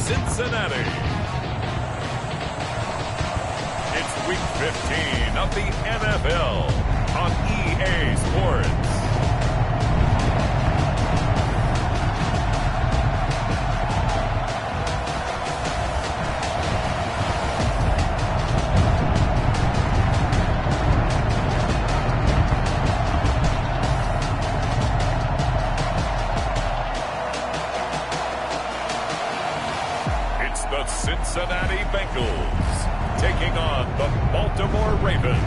Cincinnati. It's Week 15 of the NFL on EA Sports. The Cincinnati Bengals taking on the Baltimore Ravens.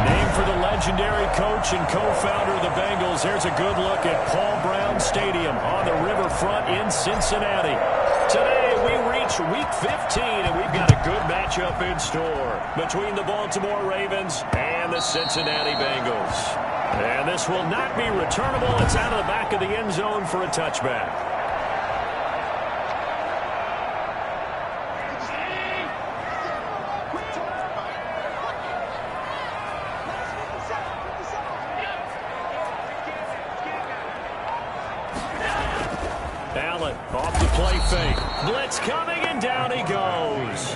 Named for the legendary coach and co-founder of the Bengals, here's a good look at Paul Brown Stadium on the riverfront in Cincinnati. Today we reach Week 15, and we've got a good matchup in store between the Baltimore Ravens and the Cincinnati Bengals. And this will not be returnable. It's out of the back of the end zone for a touchback. Allen off the play fake. Blitz coming, and down he goes.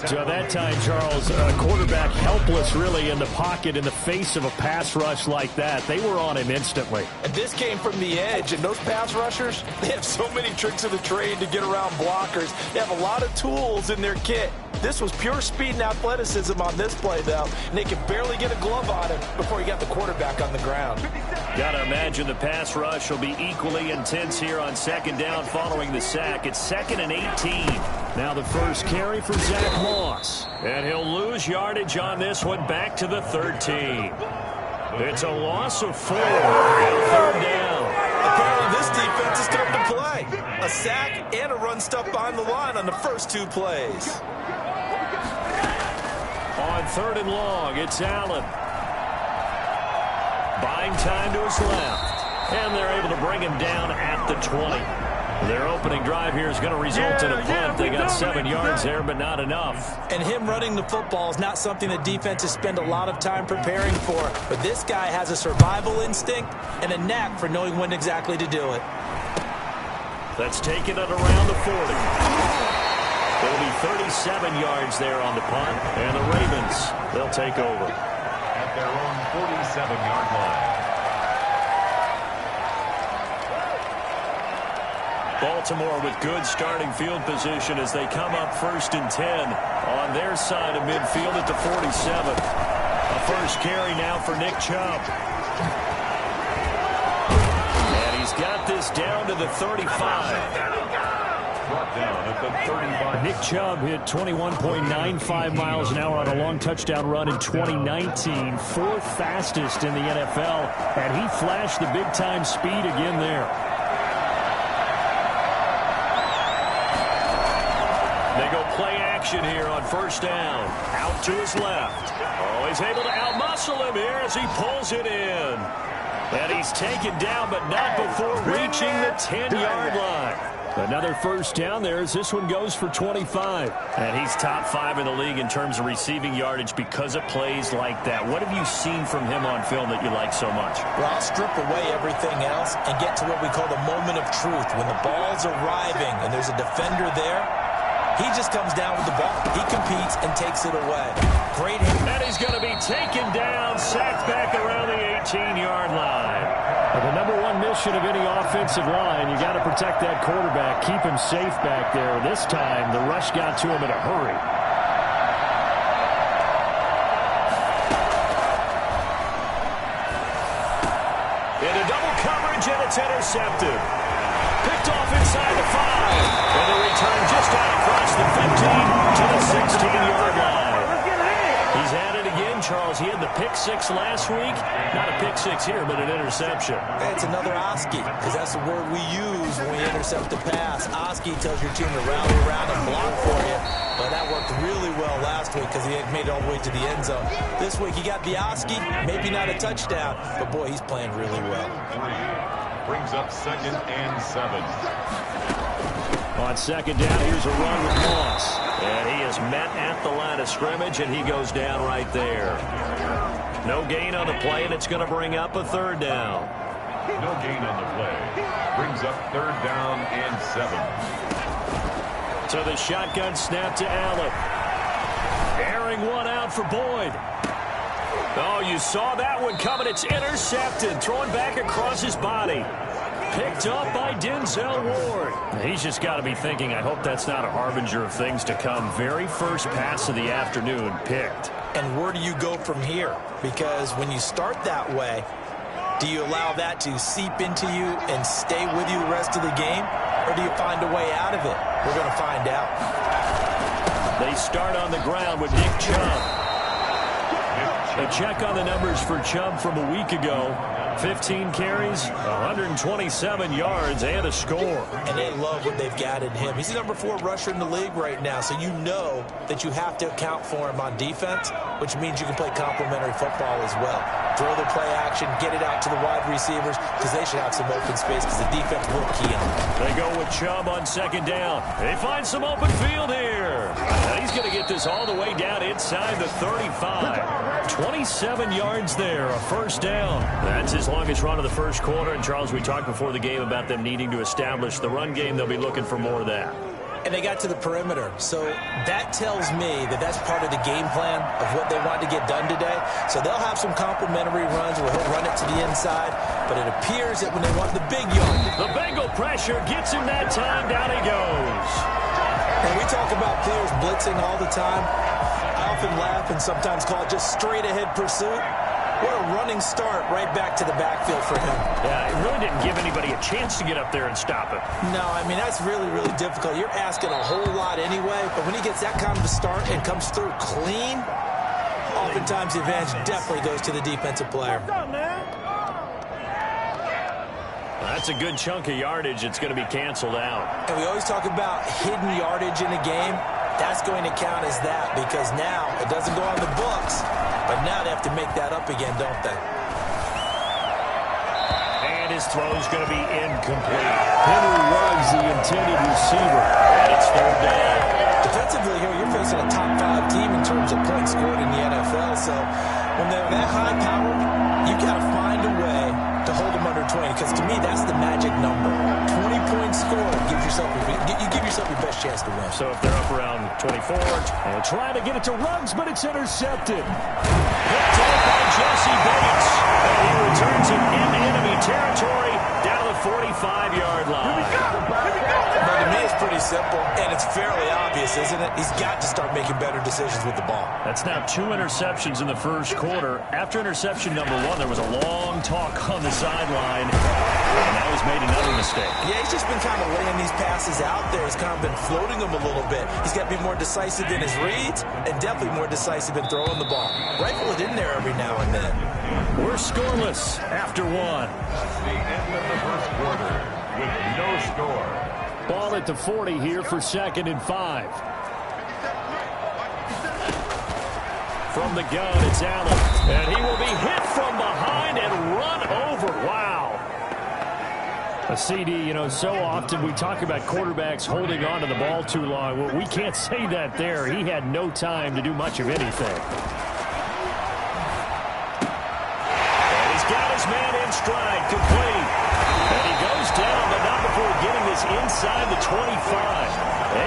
So that time, Charles, a quarterback helpless really in the pocket in the face of a pass rush like that. They were on him instantly. And this came from the edge, and those pass rushers, they have so many tricks of the trade to get around blockers. They have a lot of tools in their kit. This was pure speed and athleticism on this play, though, and they could barely get a glove on him before he got the quarterback on the ground. Got to imagine the pass rush will be equally intense here on second down following the sack. It's 2nd and 18. Now the first carry for Zach Moss. And he'll lose yardage on this one back to the 13. It's a loss of 4. And 3rd down. Apparently this defense is coming to play. A sack and a run stuff behind the line on the first 2 plays. On 3rd and long, it's Allen. Buying time to his left. And they're able to bring him down at the 20. Their opening drive here is going to result in a punt. They got 7 yards there, but not enough. And him running the football is not something that defenses spend a lot of time preparing for. But this guy has a survival instinct and a knack for knowing when exactly to do it. Let's take it at around the 40. It'll be 37 yards there on the punt. And the Ravens, they'll take over. At their own 47-yard line. Baltimore with good starting field position as they come up 1st and 10 on their side of midfield at the 47. A first carry now for Nick Chubb. And he's got this down to the 35. Brought down at the 35. Nick Chubb hit 21.95 miles an hour on a long touchdown run in 2019. 4th fastest in the NFL. And he flashed the big-time speed again there. They go play action here on 1st down. Out to his left. Oh, he's able to outmuscle him here as he pulls it in. And he's taken down, but not before reaching the 10-yard line. Another first down there as this one goes for 25. And he's top 5 in the league in terms of receiving yardage because of plays like that. What have you seen from him on film that you like so much? Well, I'll strip away everything else and get to what we call the moment of truth. When the ball's arriving and there's a defender there, he just comes down with the ball. He competes and takes it away. Great hit. And he's going to be taken down, sacked back around the 18-yard line. The number one mission of any offensive line, you got to protect that quarterback, keep him safe back there. This time, the rush got to him in a hurry. Into double coverage, and it's intercepted. Picked off inside the 5. And a return just out across the 15 to the 16-yard line. He's at it again, Charles. He had the pick-6 last week. Not a pick-6 here, but an interception. It's another Oski, because that's the word we use when we intercept the pass. Oski tells your team to rally around and block for you. But that worked really well last week because he had made it all the way to the end zone. This week he got the Oski, maybe not a touchdown, but boy, he's playing really well. 3 brings up 2nd and 7. On 2nd down, here's a run with Moss. And he is met at the line of scrimmage, and he goes down right there. No gain on the play, and it's going to bring up a 3rd down. No gain on the play. Brings up 3rd down and 7. So the shotgun snap to Allen. Airing one out for Boyd. Oh, you saw that one coming. It's intercepted. Throwing back across his body. Picked up by Denzel Ward. He's just got to be thinking, I hope that's not a harbinger of things to come. Very first pass of the afternoon picked. And where do you go from here? Because when you start that way, do you allow that to seep into you and stay with you the rest of the game? Or do you find a way out of it? We're going to find out. They start on the ground with Nick Chubb. A check on the numbers for Chubb from a week ago. 15 carries, 127 yards, and a score. And they love what they've got in him. He's the number 4 rusher in the league right now, so you know that you have to account for him on defense, which means you can play complementary football as well. Throw the play action, get it out to the wide receivers, because they should have some open space, because the defense will key on them. They go with Chubb on 2nd down. They find some open field here. And he's going to get this all the way down inside the 35. 27 yards there, a 1st down. That's his longest run of the first quarter. And, Charles, we talked before the game about them needing to establish the run game. They'll be looking for more of that. And they got to the perimeter. So that tells me that that's part of the game plan of what they want to get done today. So they'll have some complimentary runs where he'll run it to the inside. But it appears that when they want the big yardage. The Bengal pressure gets him that time. Down he goes. And we talk about players blitzing all the time. I often laugh and sometimes call it just straight-ahead pursuit. What a running start right back to the backfield for him. Yeah, it really didn't give anybody a chance to get up there and stop it. No, I mean, that's really, really difficult. You're asking a whole lot anyway, but when he gets that kind of a start and comes through clean, oftentimes the advantage definitely goes to the defensive player. That's a good chunk of yardage. It's going to be canceled out. And we always talk about hidden yardage in a game. That's going to count as that because now it doesn't go on the books, but now they have to make that up again, don't they? And his throw's going to be incomplete. Henry Ruggs, the intended receiver, and it's 3rd down. Defensively here, you're facing a top 5 team in terms of points scored in the NFL, so when they're that high powered, you got to find a way to hold them under 20, because to me, that's the magic number. 20 points scored, you give yourself your best chance to win. So if they're up around 24, they'll try to get it to Ruggs, but it's intercepted. Picked up by Jesse Bates. And he returns it into enemy territory down to the 45-yard line. Well, to me, it's pretty simple, and it's fairly obvious, isn't it? He's got to start making better decisions with the ball. That's now 2 interceptions in the first quarter. After interception number 1, there was a long talk on the sideline, and now he's made another mistake. Yeah, he's just been kind of laying these passes out there. He's kind of been floating them a little bit. He's got to be more decisive in his reads and definitely more decisive in throwing the ball. Rifle it in there every now and then. We're scoreless after 1. That's the end of the first quarter with no score. Ball at the 40 here for 2nd and 5. From the gun, it's Allen. And he will be hit from behind and run over. Wow. A CD, so often we talk about quarterbacks holding on to the ball too long. Well, we can't say that there. He had no time to do much of anything. And he's got his man in stride, complete. And he goes down, but not before getting this inside the 25.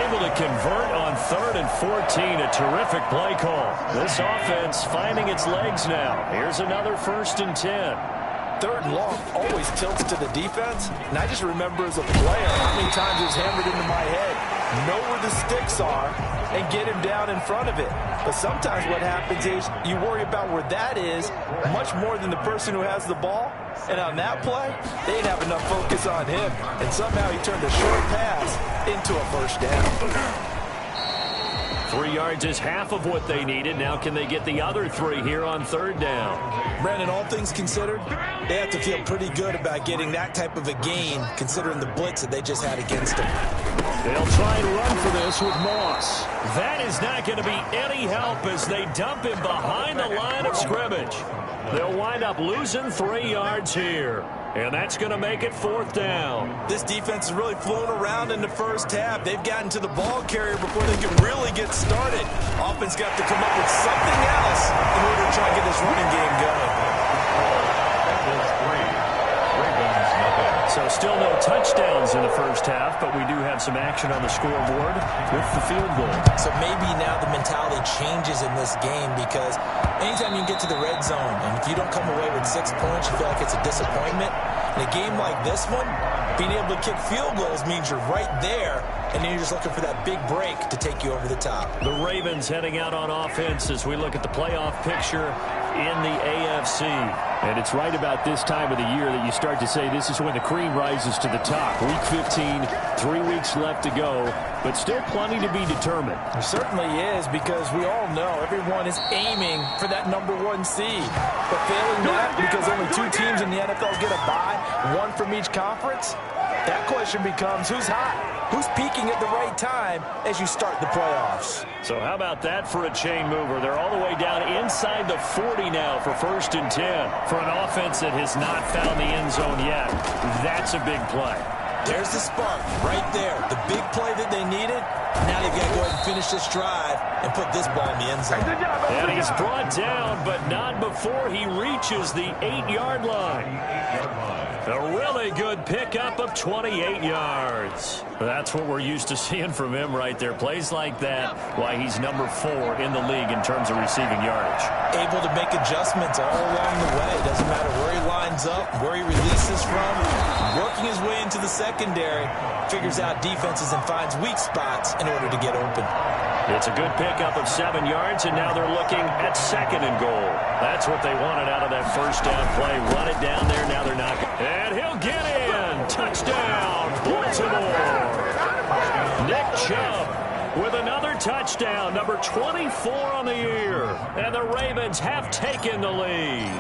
Able to convert on 3rd and 14. A terrific play call. This offense finding its legs now. Here's another 1st and 10. 3rd and long always tilts to the defense. And I just remember as a player how many times it was hammered into my head. Know where the sticks are and get him down in front of it. But sometimes what happens is you worry about where that is much more than the person who has the ball. And on that play, they didn't have enough focus on him. And somehow he turned a short pass into a 1st down. 3 yards is half of what they needed. Now can they get the other 3 here on 3rd down? Brandon, all things considered, they have to feel pretty good about getting that type of a gain considering the blitz that they just had against them. They'll try and run for this with Moss. That is not going to be any help as they dump him behind the line of scrimmage. They'll wind up losing 3 yards here. And that's going to make it 4th down. This defense has really flown around in the first half. They've gotten to the ball carrier before they can really get started. Offense got to come up with something else in order to try and get this running game going. That was 3. So still no touchdowns in the first half, but we do have some action on the scoreboard with the field goal. So maybe now the mentality changes in this game, because anytime you can get to the red zone, and if you don't come away with 6 points, you feel like it's a disappointment. In a game like this one, being able to kick field goals means you're right there, and then you're just looking for that big break to take you over the top. The Ravens heading out on offense as we look at the playoff picture in the AFC. And it's right about this time of the year that you start to say this is when the cream rises to the top. Week 15, 3 weeks left to go, but still plenty to be determined. There certainly is, because we all know everyone is aiming for that #1 seed. But failing that, because only 2 teams in the NFL get a bye, 1 from each conference, that question becomes who's hot? Who's peaking at the right time as you start the playoffs? So how about that for a chain mover? They're all the way down inside the 40 now for 1st and 10. For an offense that has not found the end zone yet, that's a big play. There's the spark right there. The big play that they needed. Now they've got to go ahead and finish this drive and put this ball in the end zone. And he's brought down, but not before he reaches the 8-yard line. A really good pickup of 28 yards. That's what we're used to seeing from him right there. Plays like that, why he's number 4 in the league in terms of receiving yardage. Able to make adjustments all along the way. Doesn't matter where he lines up, where he releases from. Working his way into the secondary. Figures out defenses and finds weak spots in order to get open. It's a good pickup of 7 yards, and now they're looking at 2nd and goal. That's what they wanted out of that first down play. Run it down there. Now they're not. And he'll get in. Touchdown, Baltimore. Nick Chubb with another touchdown, number 24 on the year. And the Ravens have taken the lead.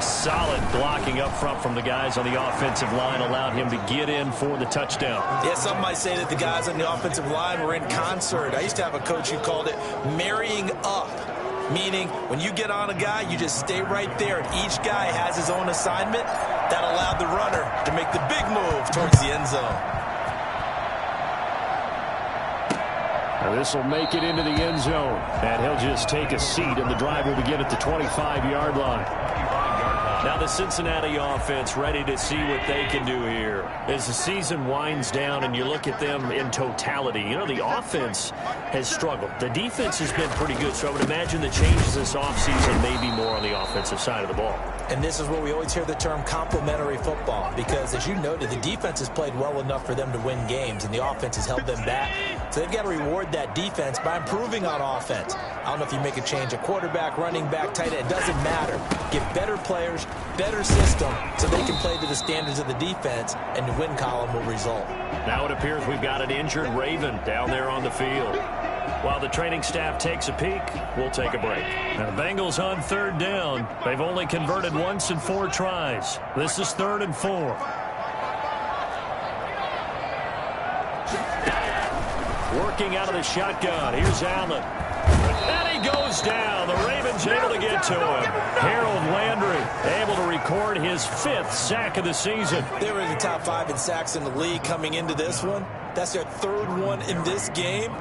Solid blocking up front from the guys on the offensive line allowed him to get in for the touchdown. Yeah, some might say that the guys on the offensive line were in concert. I used to have a coach who called it marrying up, meaning when you get on a guy, you just stay right there, and each guy has his own assignment. That allowed the runner to make the big move towards the end zone. This will make it into the end zone, and he'll just take a seat, and the drive will begin at the 25-yard line. Now the Cincinnati offense ready to see what they can do here. As the season winds down and you look at them in totality, you know, the offense has struggled. The defense has been pretty good, so I would imagine the changes this offseason may be more on the offensive side of the ball. And this is where we always hear the term complementary football, because as you noted, the defense has played well enough for them to win games, and the offense has held them back. So they've got to reward that defense by improving on offense. I don't know if you make a change at quarterback, running back, tight end. It doesn't matter. Get better players, better system, so they can play to the standards of the defense, and the win column will result. Now it appears we've got an injured Raven down there on the field. While the training staff takes a peek, we'll take a break. Now the Bengals on 3rd down. They've only converted once in 4 tries. This is 3rd and 4. Working out of the shotgun. Here's Allen. And he goes down. The Ravens able to get to him. Harold Landry able to record his 5th sack of the season. They were in the top 5 in sacks in the league coming into this one. That's their 3rd one in this game.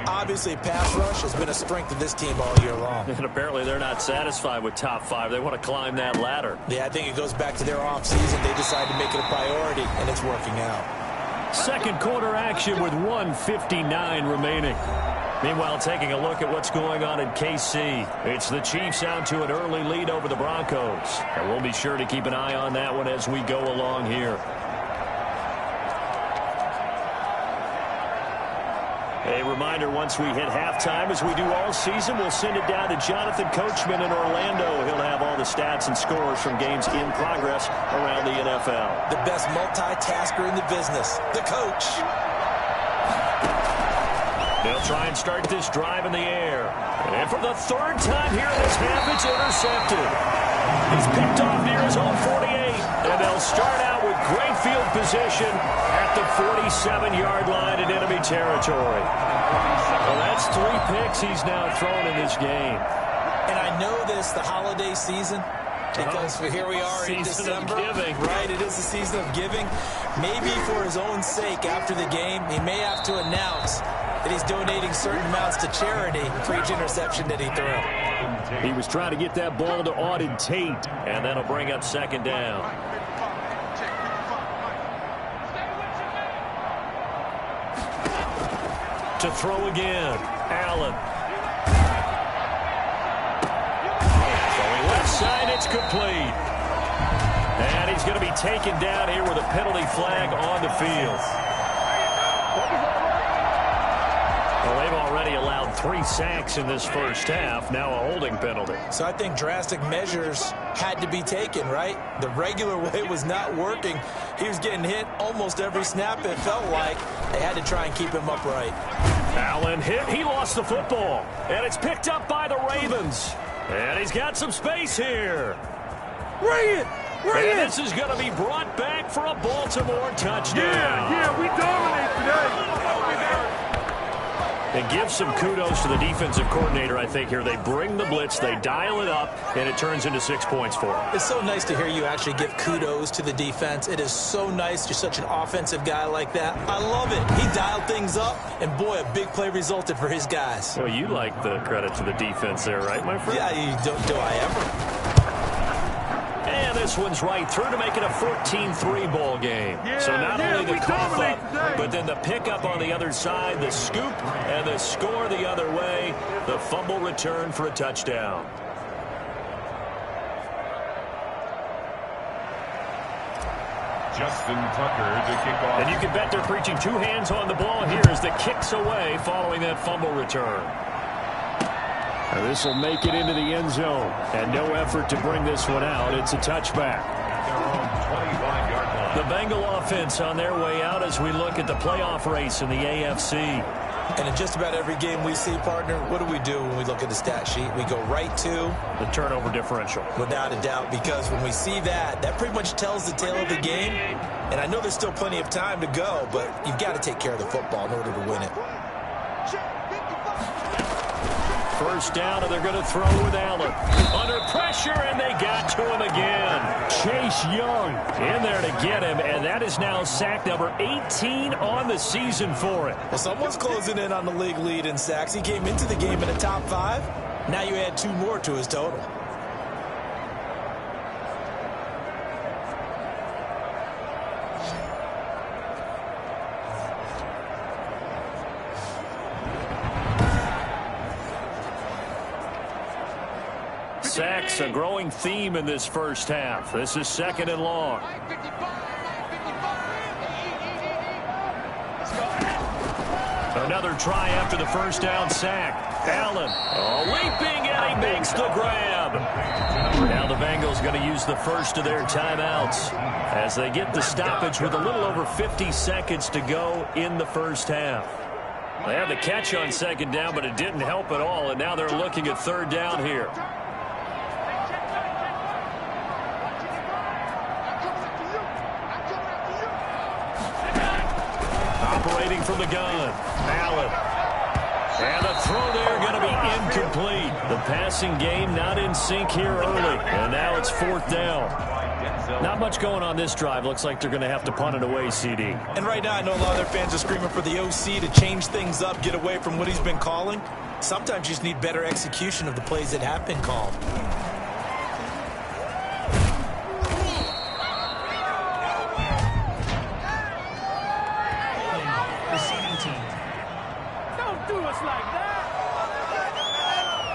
Obviously, pass rush has been a strength of this team all year long. And apparently they're not satisfied with top 5. They want to climb that ladder. Yeah, I think it goes back to their offseason. They decided to make it a priority, and it's working out. Second quarter action with 1:59 remaining. Meanwhile, taking a look at what's going on in KC. It's the Chiefs out to an early lead over the Broncos. And we'll be sure to keep an eye on that one as we go along here. A reminder, once we hit halftime, as we do all season, we'll send it down to Jonathan Coachman in Orlando. He'll have all the stats and scores from games in progress around the NFL. The best multitasker in the business, the coach. They'll try and start this drive in the air. And for the 3rd time here in this half, it's intercepted. He's picked off near his own 48. And they'll start out with great field position at the 47-yard line in enemy territory. Well, that's 3 picks he's now thrown in this game. And I know this, the holiday season, because here we are in December. Right, it is the season of giving. Maybe for his own sake after the game, he may have to announce that he's donating certain amounts to charity for each interception that he threw. He was trying to get that ball to Auden Tate. And that'll bring up 2nd down. To throw again. Allen. Throwing left side, it's complete. And he's going to be taken down here with a penalty flag on the field. Well, they've already allowed 3 sacks in this first half. Now a holding penalty. So I think drastic measures had to be taken, right? The regular way was not working. He was getting hit almost every snap, it felt like. They had to try and keep him upright. Allen hit. He lost the football. And it's picked up by the Ravens. And he's got some space here. Bring it! And this is going to be brought back for a Baltimore touchdown. Yeah, we dominate today. And give some kudos to the defensive coordinator, I think, here. They bring the blitz, they dial it up, and it turns into 6 points for them. It's so nice to hear you actually give kudos to the defense. It is so nice. You're such an offensive guy like that. I love it. He dialed things up, and boy, a big play resulted for his guys. Well, you like the credit to the defense there, right, my friend? Yeah, do I ever? And this one's right through to make it a 14-3 ball game. Yeah, so not only the cough dominate up, today. but then the pickup on the other side, the scoop, and the score the other way. The fumble return for a touchdown. Justin Tucker to kick off. And you can bet they're preaching 2 hands on the ball here as the kicks away following that fumble return. This will make it into the end zone. And no effort to bring this one out. It's a touchback. Their own 25-yard line. The Bengal offense on their way out as we look at the playoff race in the AFC. And in just about every game we see, partner, what do when we look at the stat sheet? We go right to The turnover differential. without a doubt, because when we see that, that pretty much tells the tale of the game. And I know there's still plenty of time to go, but you've got to take care of the football in order to win it. First down, and they're going to throw with Allen. Under pressure, and they got to him again. Chase Young In there to get him, and that is now sack number 18 on the season for him. Well, someone's closing in on the league lead in sacks. He came into the game in the top 5. Now you add 2 more to his total. Sacks, a growing theme in this first half. This is 2nd and long. Another try after the first down sack. Allen leaping, and he makes the grab. Now the Bengals going to use the first of their timeouts as they get the stoppage with a little over 50 seconds to go in the first half. They had the catch on 2nd down, but it didn't help at all, and now they're looking at 3rd down here. Operating from the gun, Allen. And the throw there going to be incomplete. The passing game not in sync here early. And now it's 4th down. Not much going on this drive. Looks like they're going to have to punt it away, CD. And right now I know a lot of their fans are screaming for the OC to change things up, get away from what he's been calling. Sometimes you just need better execution of the plays that have been called.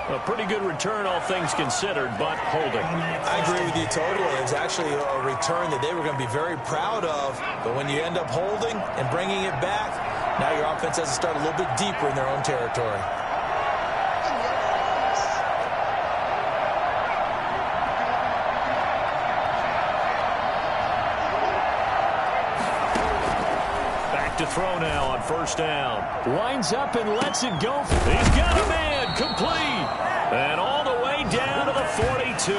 A pretty good return, all things considered, but holding. I agree with you totally. It was actually a return that they were going to be very proud of. But when you end up holding and bringing it back, now your offense has to start a little bit deeper in their own territory. Back to throw now on 1st down. winds up and lets it go. He's got a man, complete. And all the way down to the 42.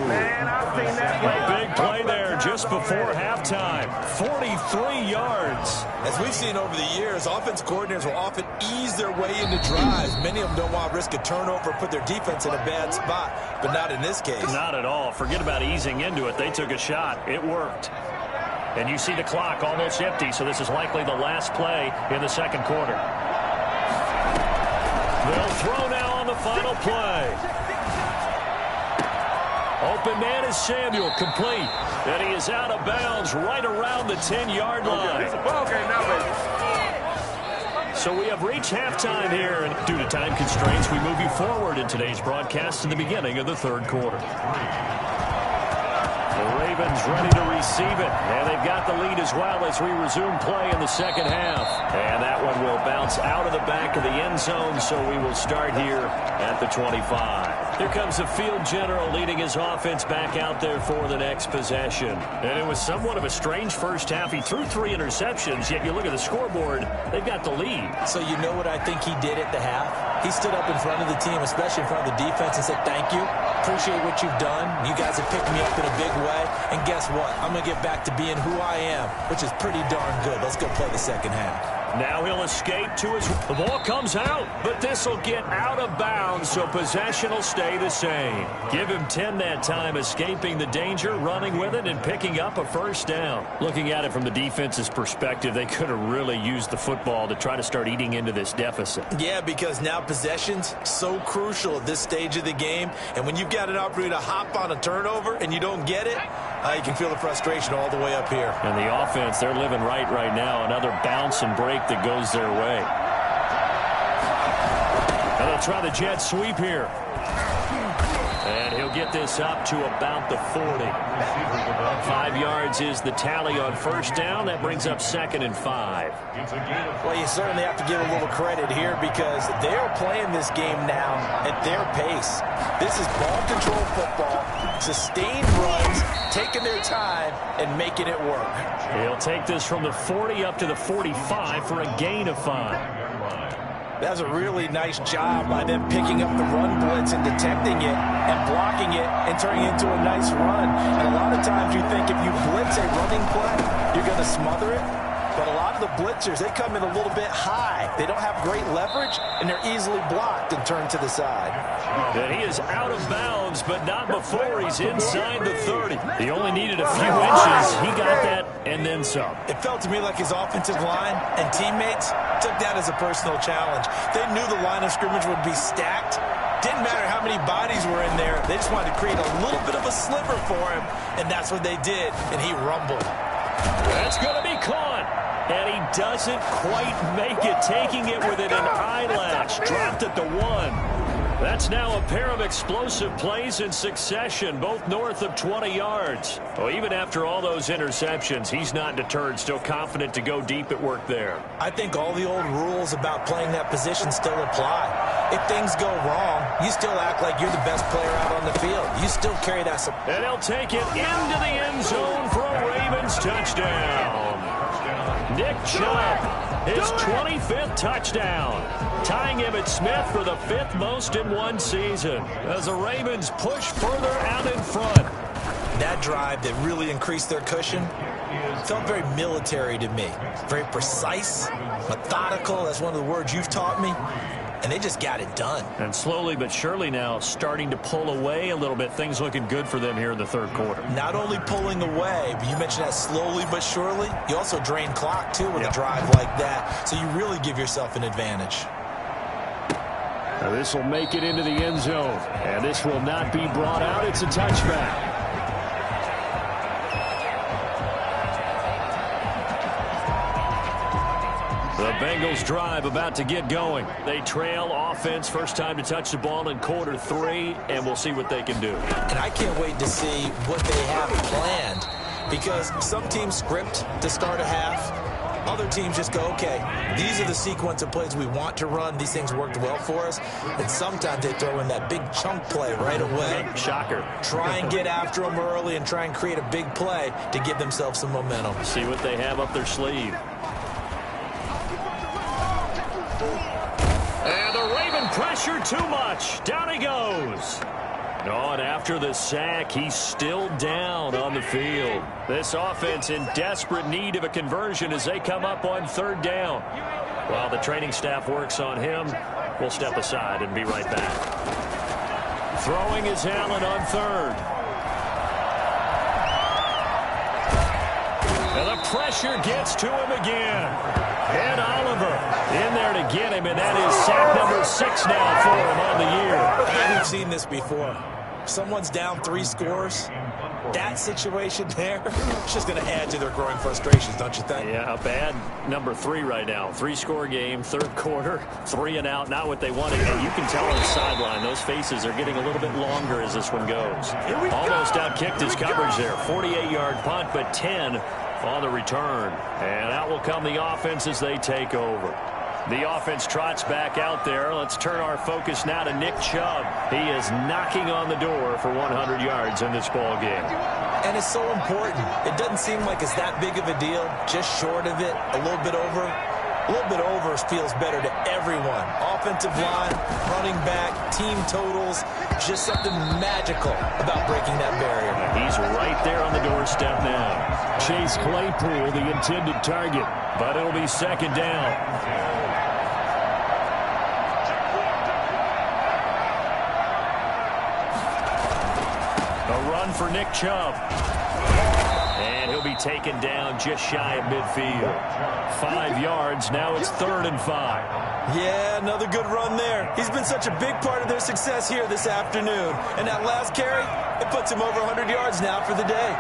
Man, I've seen that play. A big play there just before halftime. 43 yards. As we've seen over the years, offense coordinators will often ease their way into drives. Many of them don't want to risk a turnover or put their defense in a bad spot, but not in this case. Not at all. Forget about easing into it. They took a shot. It worked. And you see the clock almost empty, so this is likely the last play in the 2nd quarter. They'll throw now on the final play. Open man is Samuel, complete. And he is out of bounds right around the 10-yard line. It's a ball game now, baby. So we have reached halftime here, and due to time constraints, we move you forward in today's broadcast to the beginning of the third quarter. The Ravens ready to receive it, and they've got the lead as well as we resume play in the second half. And that one will bounce out of the back of the end zone, so we will start here at the 25. Here comes the field general leading his offense back out there for the next possession. And it was somewhat of a strange first half. He threw 3 interceptions, yet you look at the scoreboard, they've got the lead. So you know what I think he did at the half? He stood up in front of the team, especially in front of the defense, and said, thank you. Appreciate what you've done. You guys have picked me up in a big way. And guess what? I'm going to get back to being who I am, which is pretty darn good. Let's go play the second half. Now he'll escape to his... The ball comes out, but this will get out of bounds, so possession will stay the same. Give him 10 that time, escaping the danger, running with it, and picking up a first down. Looking at it from the defense's perspective, they could have really used the football to try to start eating into this deficit. Yeah, because now possession's so crucial at this stage of the game, and when you've got an opportunity to hop on a turnover and you don't get it, you can feel the frustration all the way up here. And the offense, they're living right now. Another bounce and break that goes their way. And they'll try the jet sweep here. And he'll get this up to about the 40. 5 yards is the tally on first down. That brings up 2nd and 5. Well, you certainly have to give a little credit here because they're playing this game now at their pace. This is ball control football, sustained runs, taking their time, and making it work. He'll take this from the 40 up to the 45 for a gain of 5. That's a really nice job by them picking up the run blitz and detecting it and blocking it and turning it into a nice run. And a lot of times you think if you blitz a running play, you're going to smother it. But a lot of the blitzers, they come in a little bit high. They don't have great leverage, and they're easily blocked and turned to the side. And he is out of bounds, but not before he's inside the 30. He only needed a few inches. He got that and then some. It felt to me like his offensive line and teammates took that as a personal challenge. They knew the line of scrimmage would be stacked. Didn't matter how many bodies were in there. They just wanted to create a little bit of a sliver for him, and that's what they did, and he rumbled. That's going to be caught. And he doesn't quite make it, taking it with an eyelash. Dropped at the 1. That's now a pair of explosive plays in succession, both north of 20 yards. Well, even after all those interceptions, he's not deterred, still confident to go deep at work there. I think all the old rules about playing that position still apply. If things go wrong, you still act like you're the best player out on the field. You still carry that support. And he'll take it into the end zone for a Ravens touchdown. Nick Chubb, his 25th touchdown, tying Emmitt Smith for the 5th most in one season as the Ravens push further out in front. That drive that really increased their cushion felt very military to me. Very precise, methodical, that's one of the words you've taught me. And they just got it done. And slowly but surely now starting to pull away a little bit. Things looking good for them here in the third quarter. Not only pulling away, but you mentioned that slowly but surely. You also drain clock, too, with a drive like that. So you really give yourself an advantage. Now this will make it into the end zone. And this will not be brought out. It's a touchback. The Bengals drive about to get going. They trail offense, first time to touch the ball in quarter 3, and we'll see what they can do. And I can't wait to see what they have planned, because some teams script to start a half. Other teams just go, okay, these are the sequence of plays we want to run. These things worked well for us. And sometimes they throw in that big chunk play right away. Shocker. Try and get after them early and try and create a big play to give themselves some momentum. See what they have up their sleeve. And the Raven pressure too much. Down he goes. Oh, and after the sack, he's still down on the field. This offense in desperate need of a conversion as they come up on third down. While the training staff works on him, we'll step aside and be right back. Throwing is Allen on third. And the pressure gets to him again. And Oliver in there to get him, and that is sack number 6 now for him on the year. We've seen this before. someone's down 3 scores, that situation there is just going to add to their growing frustrations, don't you think? Yeah, a bad number 3 right now. 3-score game, third quarter, 3 and out, not what they wanted. And you can tell on the sideline, those faces are getting a little bit longer as this one goes. Almost outkicked his coverage there. 48-yard punt, but 10 on the return. And out will come the offense as they take over. The offense trots back out there. Let's turn our focus now to Nick Chubb. He is knocking on the door for 100 yards in this ball game. And it's so important. It doesn't seem like it's that big of a deal. Just short of it, a little bit over. A little bit over feels better to everyone. Offensive line, running back, team totals. Just something magical about breaking that barrier. He's right there on the doorstep now. Chase Claypool, the intended target. But it'll be second down. A run for Nick Chubb. And he'll be taken down just shy of midfield. 5 yards. Now it's 3rd and 5. Yeah, another good run there. He's been such a big part of their success here this afternoon. And that last carry, it puts him over 100 yards now for the day.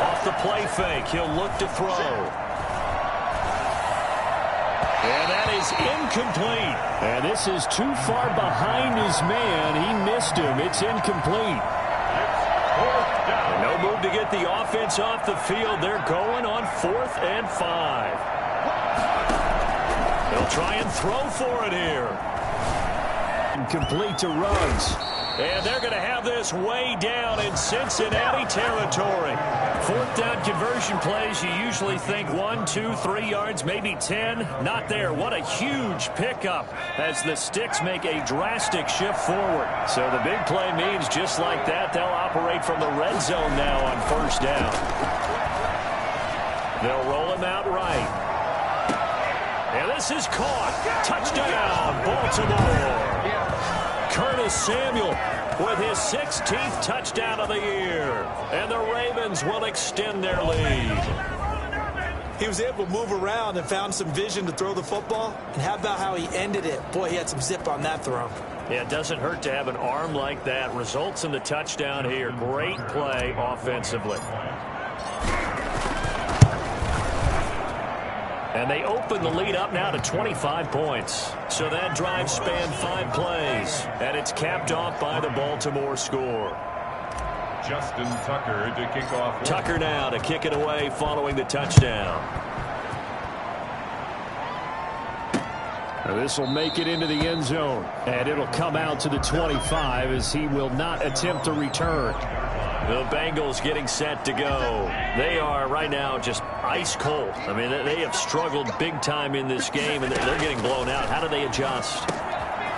Off the play fake, he'll look to throw. And that is incomplete. And this is too far behind his man. He missed him. It's incomplete. And no move to get the offense off the field. They're going on 4th and 5. They'll try and throw for it here. Incomplete to Ruggs. And they're going to have this way down in Cincinnati territory. 4th down conversion plays, you usually think 1, 2, 3 yards, maybe 10. Not there. What a huge pickup as the Sticks make a drastic shift forward. So the big play means just like that, they'll operate from the red zone now on 1st down. They'll roll him out right. And this is caught. Touchdown, Baltimore. Curtis Samuel with his 16th touchdown of the year. And the Ravens will extend their lead. He was able to move around and found some vision to throw the football. And how about how he ended it? Boy, he had some zip on that throw. Yeah, it doesn't hurt to have an arm like that. Results in the touchdown here. Great play offensively. And they open the lead up now to 25 points. So that drive spanned 5 plays. And it's capped off by the Baltimore score. Justin Tucker to kick off. Tucker now to kick it away following the touchdown. This will make it into the end zone. And it'll come out to the 25 as he will not attempt to return. The Bengals getting set to go. They are right now just ice cold. I mean, they have struggled big time in this game, and they're getting blown out. How do they adjust?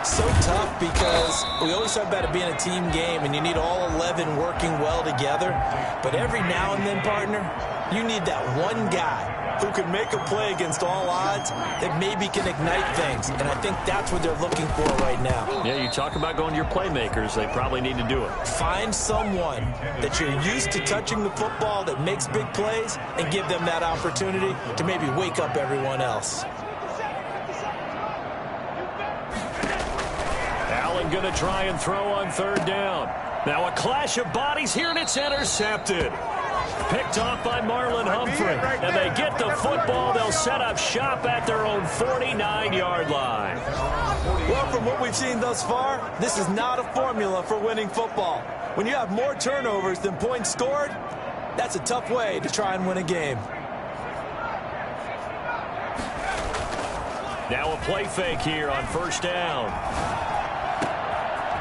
So tough because we always talk about it being a team game, and you need all 11 working well together. But every now and then, partner, you need that one guy who can make a play against all odds that maybe can ignite things. And I think that's what they're looking for right now. Yeah, you talk about going to your playmakers. They probably need to do it. Find someone that you're used to touching the football that makes big plays and give them that opportunity to maybe wake up everyone else. Allen going to try and throw on 3rd down. Now a clash of bodies here, and it's intercepted. Picked off by Marlon Humphrey. And they get the football. They'll set up shop at their own 49-yard line. Well, from what we've seen thus far, this is not a formula for winning football. When you have more turnovers than points scored, that's a tough way to try and win a game. Now a play fake here on 1st down.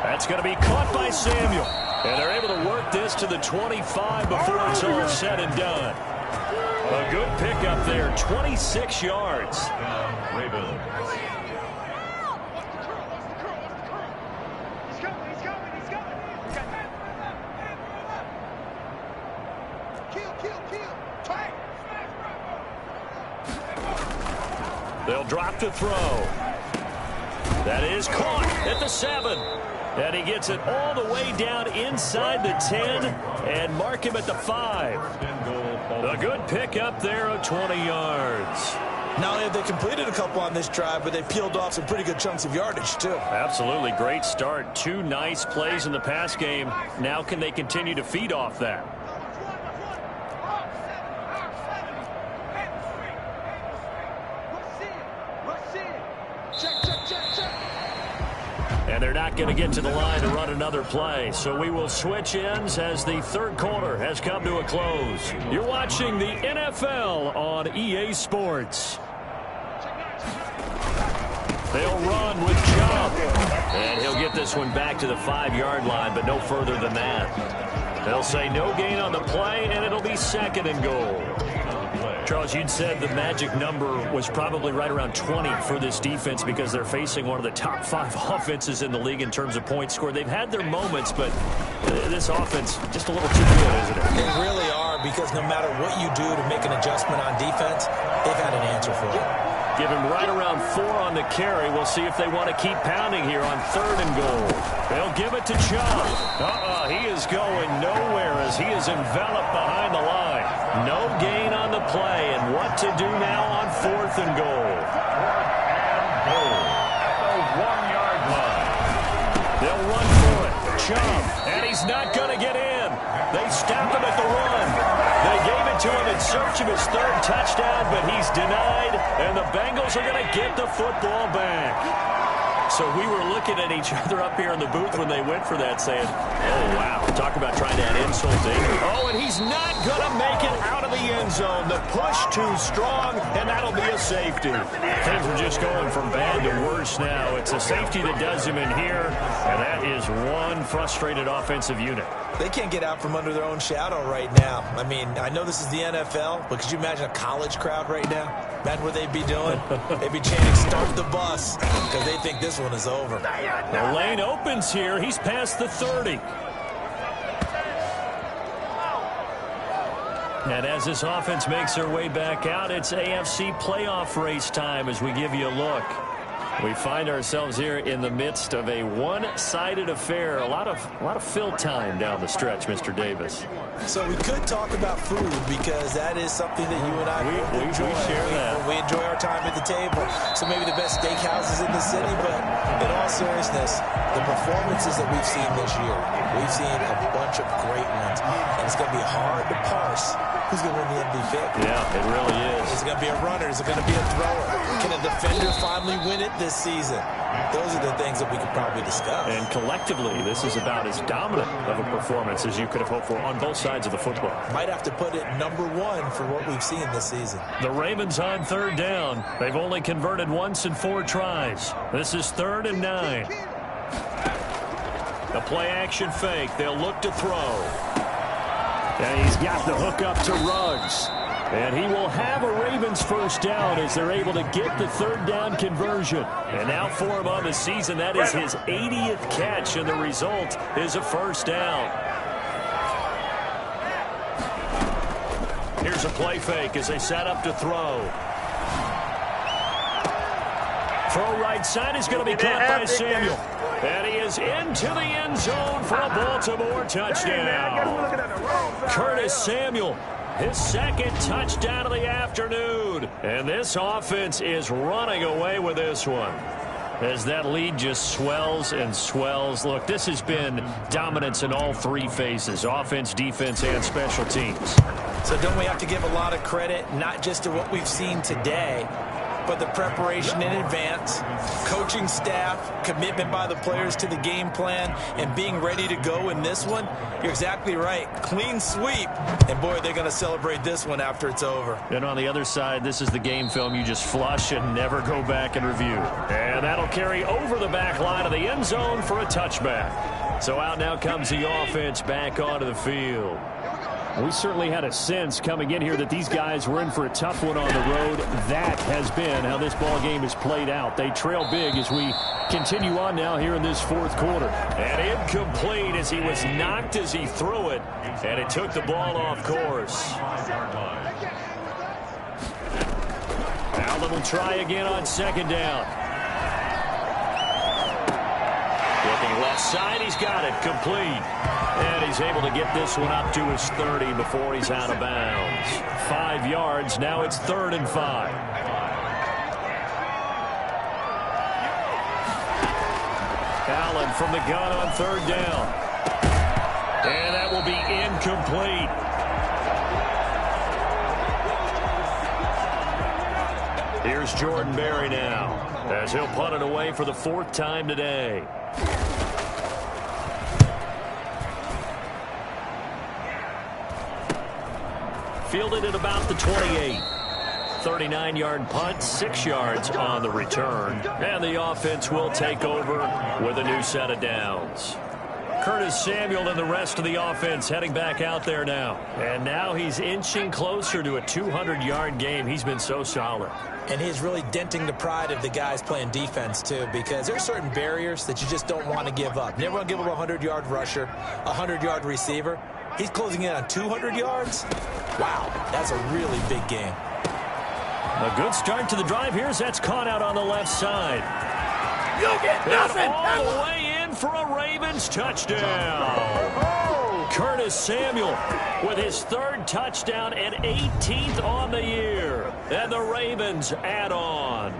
That's going to be caught by Samuel. And they're able to work this to the 25 before it's all said and done. A good pickup there, 26 yards. Ravens. They'll drop to throw. That is caught at the 7. And he gets it all the way down inside the 10 and mark him at the 5. A good pickup there of 20 yards. Not only have they completed a couple on this drive, but they peeled off some pretty good chunks of yardage, too. Absolutely. Great start. 2 nice plays in the pass game. Now can they continue to feed off that? And they're not going to get to the line to run another play. So we will switch ends as the third quarter has come to a close. You're watching the NFL on EA Sports. They'll run with Chubb. And he'll get this one back to the 5-yard line, but no further than that. They'll say no gain on the play, and it'll be second and goal. Charles, you'd said the magic number was probably right around 20 for this defense because they're facing one of the top 5 offenses in the league in terms of points scored. They've had their moments, but this offense just a little too good, isn't it? They really are, because no matter what you do to make an adjustment on defense, they've had an answer for it. Give him right around 4 on the carry. We'll see if they want to keep pounding here on third and goal. They'll give it to Chubb. He is going nowhere as he is enveloped behind the line. No gain on the play, and what to do now on fourth and goal. At the 1-yard line. They'll run for it. Chubb, and he's not going to get in. They stop him at the run. They gave it to him in search of his third touchdown, but he's denied, and the Bengals are going to get the football back. So we were looking at each other up here in the booth when they went for that, saying, oh, wow, talk about trying to add insult to injury. Oh, and he's not going to make it out of the end zone. The push too strong, and that'll be a safety. Things are just going from bad to worse now. It's a safety that does him in here, and that is one frustrated offensive unit. They can't get out from under their own shadow right now. I mean, I know this is the NFL, but could you imagine a college crowd right now? Imagine what they'd be doing. They'd be chanting, start the bus, because they think this one is over. The lane opens here. He's past the 30. And as this offense makes their way back out, it's AFC playoff race time as we give you a look. We find ourselves here in the midst of a one-sided affair. A lot of fill time down the stretch, Mr. Davis. So we could talk about food, because that is something that you and I enjoy. We share that. We enjoy our time at the table. So maybe the best steakhouses in the city, but in all seriousness, the performances that we've seen this year, we've seen a bunch of great ones, and it's going to be hard to parse who's going to win the MVP. Yeah, it really is. Is it going to be a runner? Is it going to be a thrower? Can a defender finally win it this season? Those are the things that we could probably discuss. And collectively, this is about as dominant of a performance as you could have hoped for on both sides of the football. Might have to put it number 1 for what we've seen this season. The Ravens on third down. They've only converted once in 4 tries. This is 3rd and 9. The play action fake. They'll look to throw. And he's got the hook up to Ruggs. And he will have a Ravens first down as they're able to get the 3rd down conversion. And now for him on the season, that is his 80th catch, and the result is a first down. Here's a play fake as they set up to throw. Throw right side is going to be caught by Samuel. And he is into the end zone for a Baltimore touchdown. Curtis Samuel, his 2nd touchdown of the afternoon. And this offense is running away with this one, as that lead just swells and swells. Look, this has been dominance in all 3 phases: offense, defense, and special teams. So don't we have to give a lot of credit, not just to what we've seen today, but the preparation in advance, coaching staff, commitment by the players to the game plan, and being ready to go in this one? You're exactly right. Clean sweep. And, boy, they're going to celebrate this one after it's over. And on the other side, this is the game film you just flush and never go back and review. And that'll carry over the back line of the end zone for a touchback. So out now comes the offense back onto the field. We certainly had a sense coming in here that these guys were in for a tough one on the road. That has been how this ball game has played out. They trail big as we continue on now here in this 4th quarter. And incomplete as he was knocked as he threw it, and it took the ball off course. Now they'll try again on 2nd down. Looking left side, he's got it, complete. And he's able to get this one up to his 30 before he's out of bounds. 5 yards, now it's 3rd and 5. Allen from the gun on third down. And that will be incomplete. Here's Jordan Berry now, as he'll punt it away for the 4th time today. Fielded at about the 28. 39-yard punt, 6 yards on the return. And the offense will take over with a new set of downs. Curtis Samuel and the rest of the offense heading back out there now. And now he's inching closer to a 200-yard game. He's been so solid. And he's really denting the pride of the guys playing defense, too, because there's certain barriers that you just don't want to give up. Never want to give up a 100-yard rusher, a 100-yard receiver. He's closing in on 200 yards. Wow, that's a really big game. A good start to the drive. That's caught out on the left side. You get nothing. All the way in for a Ravens touchdown. Curtis Samuel with his 3rd touchdown and 18th on the year. And the Ravens add on.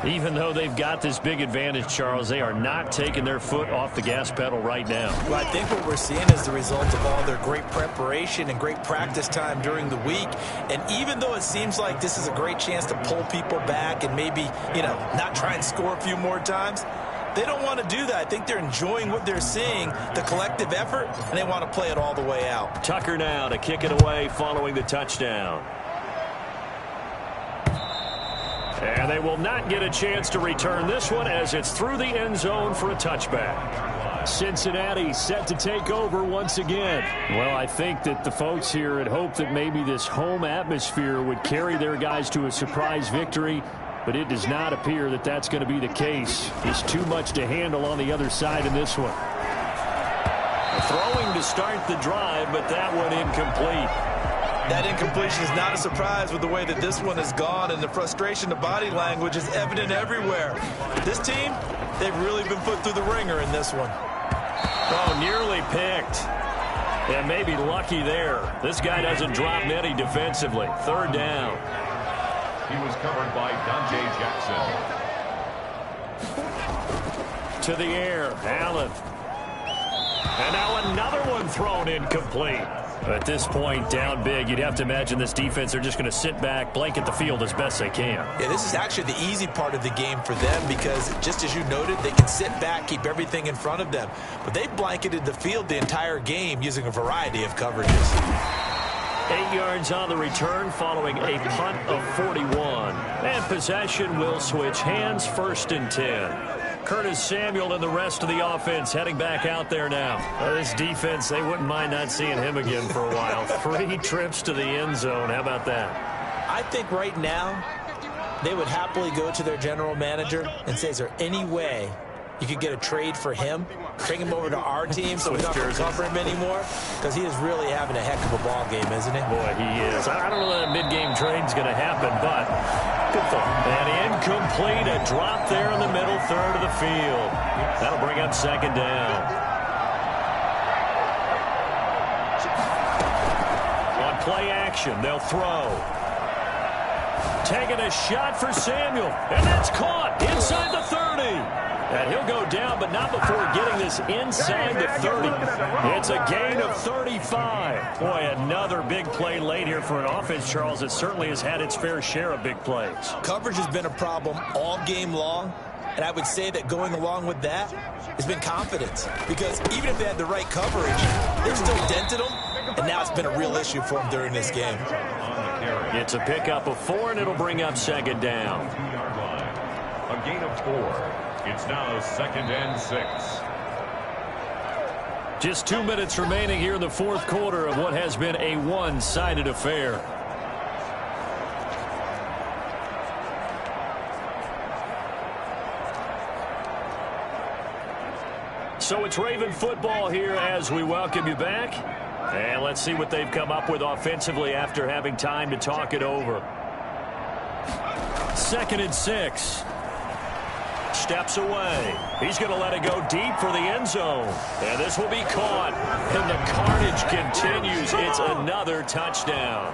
Even though they've got this big advantage, Charles, they are not taking their foot off the gas pedal right now. Well, I think what we're seeing is the result of all their great preparation and great practice time during the week. And even though it seems like this is a great chance to pull people back and maybe, not try and score a few more times, they don't want to do that. I think they're enjoying what they're seeing, the collective effort, and they want to play it all the way out. Tucker now to kick it away following the touchdown. And they will not get a chance to return this one as it's through the end zone for a touchback. Cincinnati set to take over once again. Well, I think that the folks here had hoped that maybe this home atmosphere would carry their guys to a surprise victory, but it does not appear that that's going to be the case. There's too much to handle on the other side in this one. Throwing to start the drive, but that one incomplete. That incompletion is not a surprise with the way that this one has gone, and the frustration, the body language is evident everywhere. This team, they've really been put through the ringer in this one. Oh, nearly picked. And maybe lucky there. This guy doesn't drop many defensively. 3rd down. He was covered by Dante Jackson. To the air, Allen. And now another one thrown incomplete. At this point, down big, you'd have to imagine this defense, they're just going to sit back, blanket the field as best they can. Yeah, this is actually the easy part of the game for them because, just as you noted, they can sit back, keep everything in front of them. But they blanketed the field the entire game using a variety of coverages. 8 yards on the return following a punt of 41. And possession will switch hands, 1st and 10. Curtis Samuel and the rest of the offense heading back out there now. This defense, they wouldn't mind not seeing him again for a while. 3 trips to the end zone. How about that? I think right now they would happily go to their general manager and say, is there any way you could get a trade for him, bring him over to our team so we don't have to cover him anymore? Because he is really having a heck of a ball game, isn't he? Boy, he is. I don't know that a mid-game trade's going to happen, but good thought. And incomplete, a drop there in the middle 3rd of the field. That'll bring up 2nd down. On play action, they'll throw. Taking a shot for Samuel, and that's caught inside the 30. And he'll go down, but not before getting this inside the 30. It's a gain of 35. Boy, another big play late here for an offense, Charles, that certainly has had its fair share of big plays. Coverage has been a problem all game long, and I would say that going along with that has been confidence. Because even if they had the right coverage, they've still dented them, and now it's been a real issue for them during this game. It's a pickup of 4, and it'll bring up 2nd down. A gain of 4. It's now 2nd and 6. Just 2 minutes remaining here in the 4th quarter of what has been a one-sided affair. So it's Raven football here as we welcome you back. And let's see what they've come up with offensively after having time to talk it over. 2nd and 6. Steps away. He's going to let it go deep for the end zone. And this will be caught. And the carnage continues. It's another touchdown.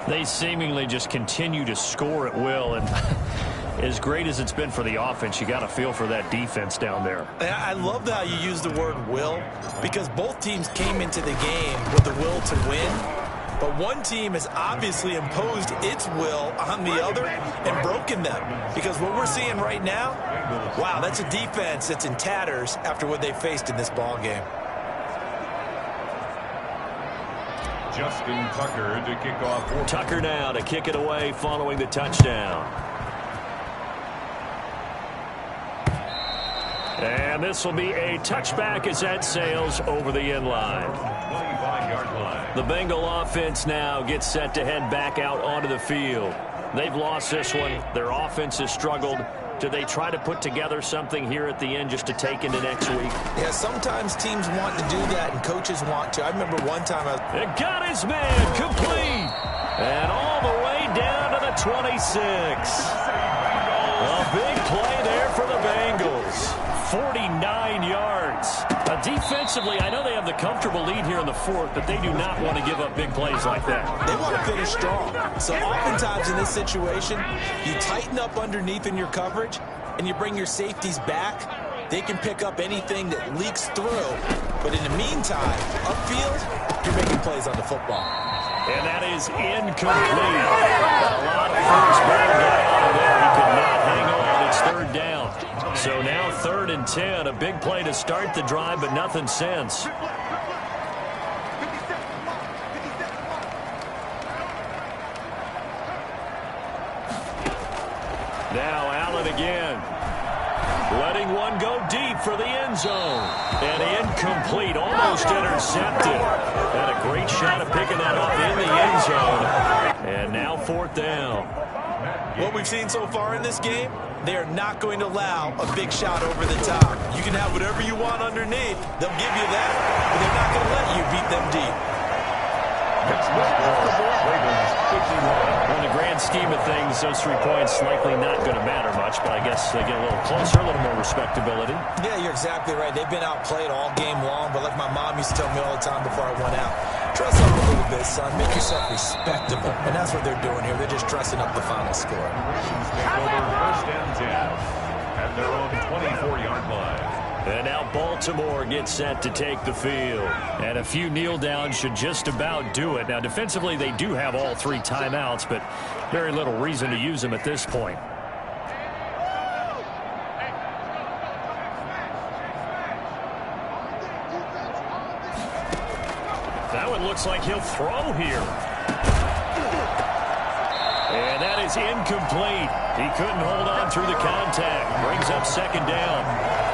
They seemingly just continue to score at will. And As great as it's been for the offense, you got to feel for that defense down there. I love how you use the word will, because both teams came into the game with the will to win. But one team has obviously imposed its will on the other and broken them. Because what we're seeing right now, wow, that's a defense that's in tatters after what they faced in this ball game. Justin Tucker to kick off. Tucker now to kick it away following the touchdown. And this will be a touchback as that sails over the end line. 25-yard line. The Bengal offense now gets set to head back out onto the field. They've lost this one. Their offense has struggled. Do they try to put together something here at the end just to take into next week? Yeah, sometimes teams want to do that and coaches want to. I remember one time It got his man complete. And all the way down to the 26. A big play there for the Bengals. 49 yards. Defensively, I know they have the comfortable lead here in the fourth, but they do not want to give up big plays like that. They want to finish strong. So oftentimes in this situation, you tighten up underneath in your coverage, and you bring your safeties back. They can pick up anything that leaks through. But in the meantime, upfield, you're making plays on the football. And that is incomplete. A lot of first down there. He could not hang on. It's third down. So now 3rd and 10. A big play to start the drive, but nothing since. Now Allen again. Letting one go deep for the end zone. And incomplete. Almost intercepted. And a great shot of picking that up in the end zone. And now 4th down. What we've seen so far in this game, they are not going to allow a big shot over the top. You can have whatever you want underneath. They'll give you that, but they're not going to let you beat them deep. In the grand scheme of things, those 3 points likely not going to matter much, but I guess they get a little closer, a little more respectability. Yeah, you're exactly right. They've been outplayed all game long, but like my mom used to tell me all the time before I went out, dress up a little bit, son. Make yourself respectable. And that's what they're doing here. They're just dressing up the final score. Take over 1st and 10 at their own 24-yard line. And now Baltimore gets set to take the field. And a few kneel downs should just about do it. Now, defensively, they do have all 3 timeouts, but very little reason to use them at this point. That one looks like he'll throw here. And that is incomplete. He couldn't hold on through the contact. Brings up 2nd down.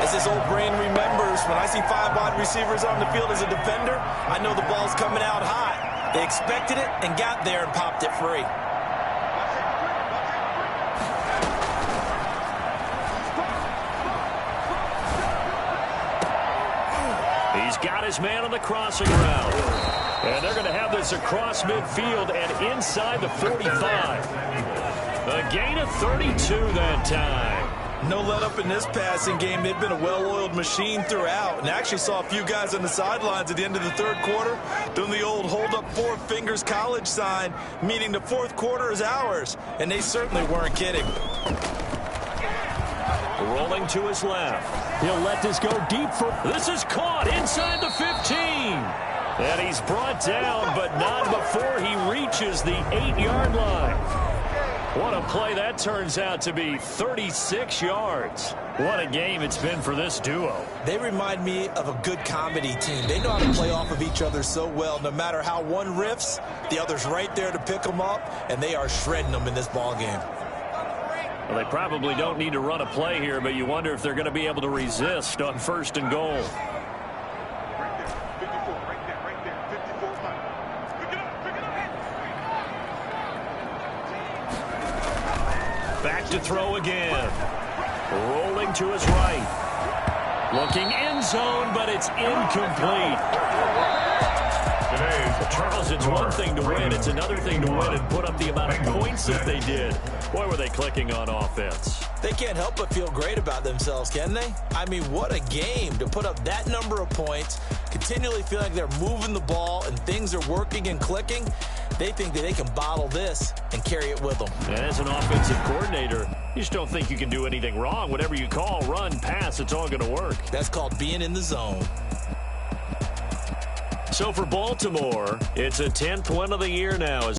As his old brain remembers, when I see 5 wide receivers on the field as a defender, I know the ball's coming out hot. They expected it and got there and popped it free. He's got his man on the crossing route. And they're going to have this across midfield and inside the 45. A gain of 32 that time. No let up in this passing game. They've been a well-oiled machine throughout. And actually saw a few guys on the sidelines at the end of the 3rd quarter doing the old hold up 4 fingers college sign, meaning the 4th quarter is ours. And they certainly weren't kidding. Rolling to his left. He'll let this go deep for... This is caught inside the 15. And he's brought down, but not before he reaches the 8-yard line. What a play that turns out to be. 36 yards. What a game it's been for this duo. They remind me of a good comedy team. They know how to play off of each other so well. No matter how one riffs, the other's right there to pick them up, and they are shredding them in this ball game. Well, they probably don't need to run a play here, but you wonder if they're going to be able to resist on 1st and goal. Back to throw again. Rolling to his right. Looking end zone, but it's incomplete. Charles, it's one thing to win. It's another thing to win and put up the amount of points that they did. Boy, were they clicking on offense. They can't help but feel great about themselves, can they? I mean, what a game to put up that number of points, continually feel like they're moving the ball and things are working and clicking. They think that they can bottle this and carry it with them. And as an offensive coordinator, You just don't think you can do anything wrong. Whatever you call, run, pass, it's all going to work. That's called being in the zone. So for Baltimore, it's a 10th win of the year now.